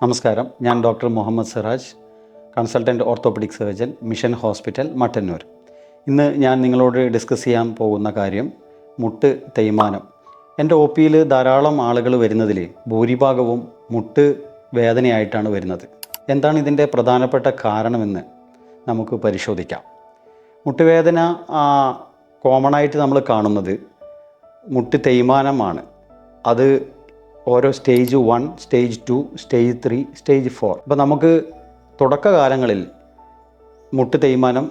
നമസ്കാരം, ഞാൻ doctor Muhammad Siraj, consultant orthopaedic surgeon, mission hospital, Mattannur. ഇന്ന് ഞാൻ നിങ്ങളോട് ഡിസ്കസ് ചെയ്യാൻ പോകുന്ന കാര്യം മുട്ട് തേയ്മാനം. എൻ്റെ ഒ പിയിൽ ധാരാളം ആളുകൾ വരുന്നതിൽ ഭൂരിഭാഗവും മുട്ട് വേദനയായിട്ടാണ് വരുന്നത്. എന്താണ് ഇതിൻ്റെ പ്രധാനപ്പെട്ട കാരണമെന്ന് നമുക്ക് പരിശോധിക്കാം. മുട്ടുവേദന കോമണായിട്ട് നമ്മൾ കാണുന്നത് മുട്ട് തേയ്മാനമാണ്. അത് ഓരോ സ്റ്റേജ് 1, സ്റ്റേജ് 2, സ്റ്റേജ് 3, സ്റ്റേജ് 4. അപ്പോൾ നമുക്ക് തുടക്കകാലങ്ങളിൽ മുട്ട് തേയ്മാനം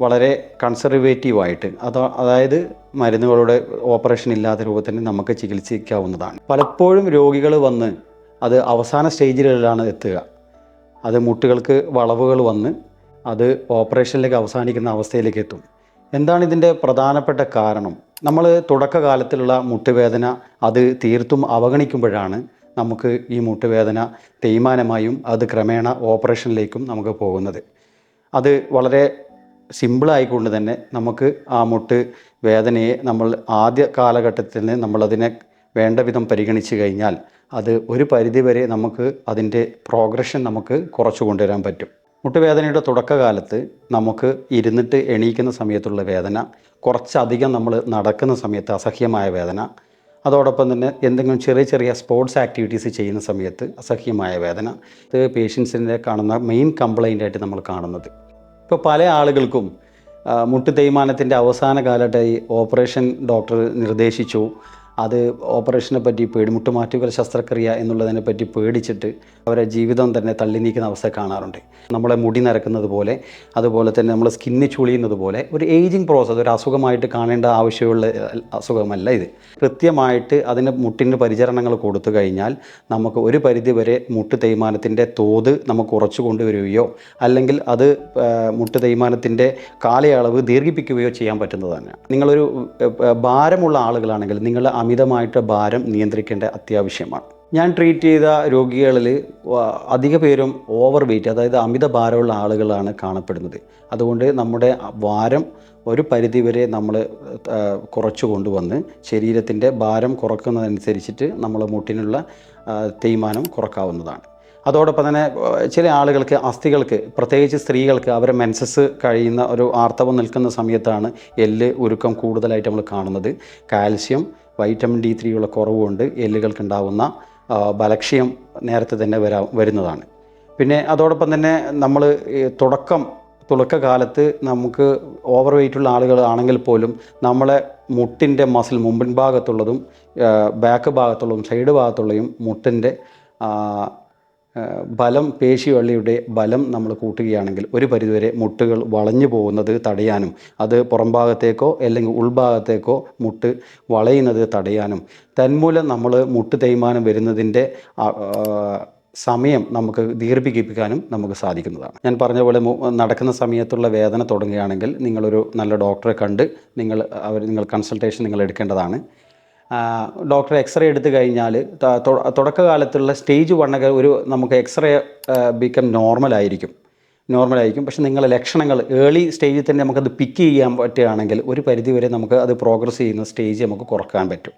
വളരെ കൺസർവേറ്റീവായിട്ട് അതായത് മരുന്നുകളുടെ ഓപ്പറേഷൻ ഇല്ലാത്ത രൂപത്തിൽ നമുക്ക് ചികിത്സിക്കാവുന്നതാണ്. പലപ്പോഴും രോഗികൾ വന്ന് അത് അവസാന സ്റ്റേജിലാണ് എത്തുക. അത് മുട്ടുകൾക്ക് വളവുകൾ വന്ന് അത് ഓപ്പറേഷനിലേക്ക് അവസാനിക്കുന്ന അവസ്ഥയിലേക്ക് എത്തും. എന്താണ് ഇതിൻ്റെ പ്രധാനപ്പെട്ട കാരണം? നമ്മൾ തുടക്കകാലത്തിലുള്ള മുട്ടുവേദന അത് തീർത്തും അവഗണിക്കുമ്പോഴാണ് നമുക്ക് ഈ മുട്ടുവേദന തേയ്മാനമായും അത് ക്രമേണ ഓപ്പറേഷനിലേക്കും നമുക്ക് പോകുന്നത്. അത് വളരെ സിമ്പിളായിക്കൊണ്ട് തന്നെ നമുക്ക് ആ മുട്ട് വേദനയെ നമ്മൾ ആദ്യ കാലഘട്ടത്തിൽ നമ്മളതിനെ വേണ്ട വിധം പരിഗണിച്ച് കഴിഞ്ഞാൽ അത് ഒരു പരിധിവരെ നമുക്ക് അതിൻ്റെ പ്രോഗ്രഷൻ നമുക്ക് കുറച്ചു കൊണ്ടുവരാൻ പറ്റും. മുട്ടുവേദനയുടെ തുടക്കകാലത്ത് നമുക്ക് ഇരുന്നിട്ട് എണീക്കുന്ന സമയത്തുള്ള വേദന, കുറച്ചധികം നമ്മൾ നടക്കുന്ന സമയത്ത് അസഹ്യമായ വേദന, അതോടൊപ്പം തന്നെ എന്തെങ്കിലും ചെറിയ ചെറിയ സ്പോർട്സ് ആക്ടിവിറ്റീസ് ചെയ്യുന്ന സമയത്ത് അസഹ്യമായ വേദന, ഇത് പേഷ്യൻസിൻ്റെ കാണുന്ന മെയിൻ കംപ്ലൈൻ്റായിട്ട് നമ്മൾ കാണുന്നത്. ഇപ്പോൾ പല ആളുകൾക്കും മുട്ട് തേയ്മാനത്തിൻ്റെ അവസാന കാലത്തായി ഓപ്പറേഷൻ ഡോക്ടർ നിർദ്ദേശിച്ചു. അത് ഓപ്പറേഷനെ പറ്റി മുട്ടുമാറ്റുകൾ ശസ്ത്രക്രിയ എന്നുള്ളതിനെ പറ്റി പേടിച്ചിട്ട് അവരെ ജീവിതം തന്നെ തള്ളി നീക്കുന്ന അവസ്ഥ കാണാറുണ്ട്. നമ്മളെ മുടി നരക്കുന്നത് പോലെ, അതുപോലെ തന്നെ നമ്മൾ സ്കിന്ന് ചുളിയുന്നത് പോലെ ഒരു ഏജിങ് പ്രോസസ്സ്, ഒരു അസുഖമായിട്ട് കാണേണ്ട ആവശ്യമുള്ള അസുഖമല്ല ഇത്. കൃത്യമായിട്ട് അതിന് മുട്ടിന് പരിചരണങ്ങൾ കൊടുത്തു കഴിഞ്ഞാൽ നമുക്ക് ഒരു പരിധിവരെ മുട്ട് തേയ്മാനത്തിൻ്റെ തോത് നമുക്ക് കുറച്ചു കൊണ്ടുവരികയോ അല്ലെങ്കിൽ അത് മുട്ട് തേയ്മാനത്തിൻ്റെ കാലയളവ് ദീർഘിപ്പിക്കുകയോ ചെയ്യാൻ പറ്റുന്നതാണ്. നിങ്ങളൊരു ഭാരമുള്ള ആളുകളാണെങ്കിൽ നിങ്ങൾ അമിതമായിട്ട് ഭാരം നിയന്ത്രിക്കേണ്ട അത്യാവശ്യമാണ്. ഞാൻ ട്രീറ്റ് ചെയ്ത രോഗികളിൽ അധിക പേരും ഓവർ വെയ്റ്റ്, അതായത് അമിത ഭാരമുള്ള ആളുകളാണ് കാണപ്പെടുന്നത്. അതുകൊണ്ട് നമ്മുടെ ഭാരം ഒരു പരിധിവരെ നമ്മൾ കുറച്ചു കൊണ്ടുവന്ന് ശരീരത്തിൻ്റെ ഭാരം കുറക്കുന്നതനുസരിച്ചിട്ട് നമ്മൾ മുട്ടിനുള്ള തേയ്മാനം കുറക്കാവുന്നതാണ്. അതോടൊപ്പം തന്നെ ചില ആളുകൾക്ക് അസ്ഥികൾക്ക്, പ്രത്യേകിച്ച് സ്ത്രീകൾക്ക്, അവരെ മെൻസസ് കഴിയുന്ന ഒരു ആർത്തവം നിൽക്കുന്ന സമയത്താണ് എല്ല് ഉരുക്കം കൂടുതലായിട്ട് നമ്മൾ കാണുന്നത്. കാൽസ്യം, വൈറ്റമിൻ D3 ഉള്ള കുറവുകൊണ്ട് എല്ലുകൾക്കുണ്ടാവുന്ന ബലക്ഷയം നേരത്തെ തന്നെ വരുന്നതാണ്. പിന്നെ അതോടൊപ്പം തന്നെ നമ്മൾ തുടക്കകാലത്ത് നമുക്ക് ഓവർ വെയ്റ്റുള്ള ആളുകളാണെങ്കിൽ പോലും നമ്മളെ മുട്ടിൻ്റെ മസിൽ മുമ്പിൻ ഭാഗത്തുള്ളതും ബാക്ക് ഭാഗത്തുള്ളതും സൈഡ് ഭാഗത്തുള്ളതും മുട്ടിൻ്റെ ബലം, പേശിവള്ളിയുടെ ബലം നമ്മൾ കൂട്ടുകയാണെങ്കിൽ ഒരു പരിധിവരെ മുട്ടുകൾ വളഞ്ഞു പോകുന്നത് തടയാനും അത് പുറം ഭാഗത്തേക്കോ അല്ലെങ്കിൽ ഉൾഭാഗത്തേക്കോ മുട്ട് വളയുന്നത് തടയാനും തന്മൂലം നമ്മൾ മുട്ട് തേയ്മാനം വരുന്നതിൻ്റെ സമയം നമുക്ക് ദീർഘിപ്പിക്കാനും നമുക്ക് സാധിക്കുന്നതാണ്. ഞാൻ പറഞ്ഞ പോലെ നടക്കുന്ന സമയത്തുള്ള വേദന തുടങ്ങുകയാണെങ്കിൽ നിങ്ങളൊരു നല്ല ഡോക്ടറെ കണ്ട് നിങ്ങൾ കൺസൾട്ടേഷൻ നിങ്ങൾ എടുക്കേണ്ടതാണ്. ഡോക്ടർ എക്സ്റേ എടുത്തു കഴിഞ്ഞാൽ തുടക്കകാലത്തുള്ള സ്റ്റേജ് 1 നമുക്ക് എക്സ്റേ ബിക്കം നോർമലായിരിക്കും. പക്ഷേ നിങ്ങളുടെ ലക്ഷണങ്ങൾ ഏർലി സ്റ്റേജിൽ തന്നെ നമുക്കത് പിക്ക് ചെയ്യാൻ പറ്റുകയാണെങ്കിൽ ഒരു പരിധിവരെ നമുക്ക് അത് പ്രോഗ്രസ് ചെയ്യുന്ന സ്റ്റേജ് നമുക്ക് കുറക്കാൻ പറ്റും.